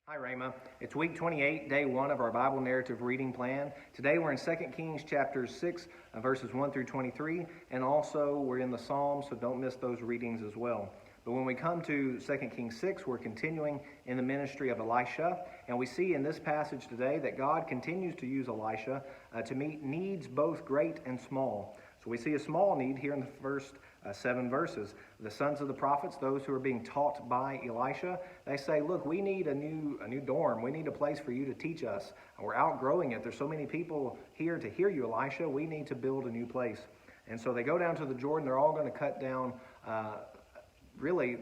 Hi, Rhema. It's week 28, day 1 of our Bible narrative reading plan. Today we're in 2 Kings chapters 6, verses 1 through 23, and also we're in the Psalms, so don't miss those readings as well. But when we come to 2 Kings 6, we're continuing in the ministry of Elisha, and we see in this passage today that God continues to use Elisha to meet needs both great and small. So we see a small need here in the first 7 verses. The sons of the prophets, those who are being taught by Elisha, they say, look, we need a new dorm. We need a place for you to teach us. We're outgrowing it. There's so many people here to hear you, Elisha. We need to build a new place. And so they go down to the Jordan. They're all going to cut down really,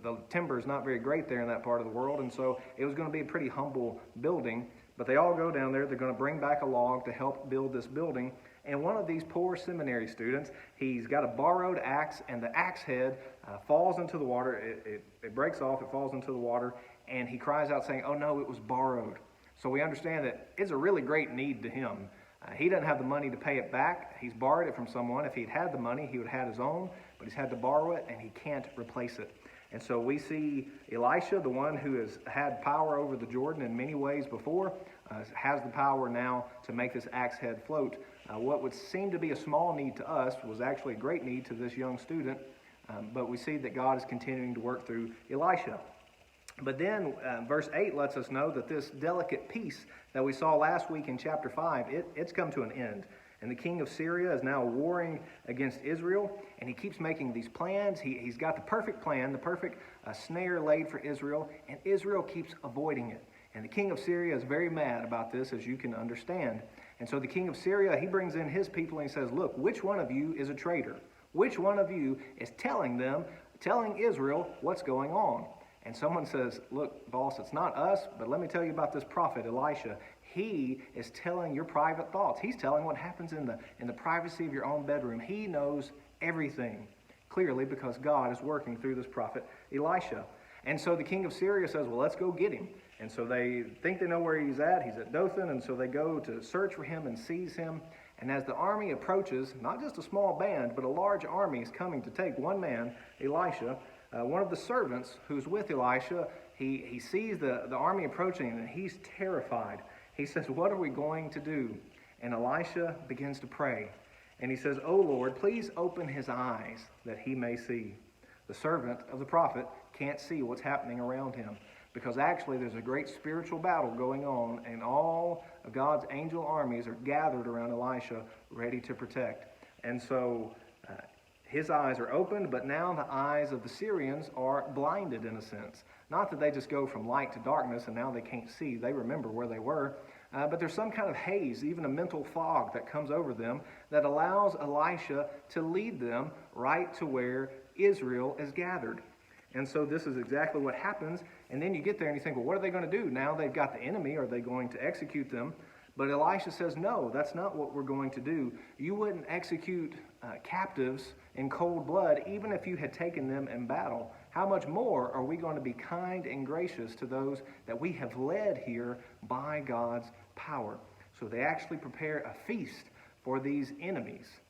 the timber is not very great there in that part of the world, and so it was going to be a pretty humble building. But they all go down there. They're going to bring back a log to help build this building. And one of these poor seminary students, he's got a borrowed axe, and the axe head falls into the water. It breaks off, it falls into the water, and he cries out saying, oh no, it was borrowed. So we understand that it's a really great need to him. He doesn't have the money to pay it back. He's borrowed it from someone. If he'd had the money, he would have had his own, but he's had to borrow it, and he can't replace it. And so we see Elisha, the one who has had power over the Jordan in many ways before, has the power now to make this axe head float. What would seem to be a small need to us was actually a great need to this young student, but we see that God is continuing to work through Elisha. But then verse 8 lets us know that this delicate peace that we saw last week in chapter 5, it's come to an end. And the king of Syria is now warring against Israel, and he keeps making these plans. He's got the perfect plan, the perfect snare laid for Israel, and Israel keeps avoiding it. And the king of Syria is very mad about this, as you can understand. And so the king of Syria, he brings in his people and he says, look, which one of you is a traitor? Which one of you is telling Israel what's going on? And someone says, look, boss, it's not us, but let me tell you about this prophet, Elisha. He is telling your private thoughts. He's telling what happens in the privacy of your own bedroom. He knows everything, clearly, because God is working through this prophet, Elisha. And so the king of Syria says, well, let's go get him. And so they think they know where he's at. He's at Dothan, and so they go to search for him and seize him. And as the army approaches, not just a small band, but a large army is coming to take one man, Elisha. One of the servants who's with Elisha, he sees the army approaching, and he's terrified. He says, what are we going to do? And Elisha begins to pray. And he says, oh Lord, please open his eyes that he may see. The servant of the prophet can't see what's happening around him, because actually there's a great spiritual battle going on, and all of God's angel armies are gathered around Elisha, ready to protect. And so his eyes are opened, but now the eyes of the Syrians are blinded in a sense. Not that they just go from light to darkness and now they can't see. They remember where they were. But there's some kind of haze, even a mental fog that comes over them that allows Elisha to lead them right to where Israel is gathered. And so this is exactly what happens. And then you get there and you think, well, what are they going to do? Now they've got the enemy. Are they going to execute them? But Elisha says, no, that's not what we're going to do. You wouldn't execute captives in cold blood, even if you had taken them in battle. How much more are we going to be kind and gracious to those that we have led here by God's power? So they actually prepare a feast for these enemies.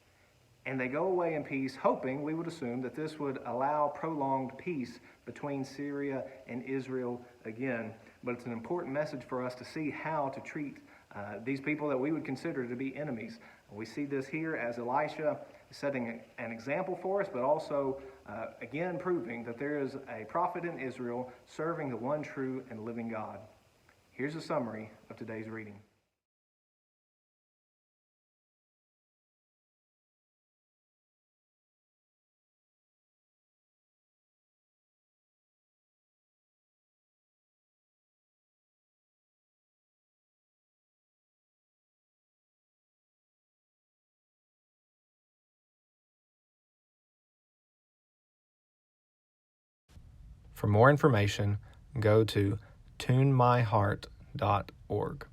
And they go away in peace, hoping, we would assume, that this would allow prolonged peace between Syria and Israel again. But it's an important message for us to see how to treat these people that we would consider to be enemies. We see this here as Elisha setting an example for us, but also, again, proving that there is a prophet in Israel serving the one true and living God. Here's a summary of today's reading. For more information, go to tunemyheart.org.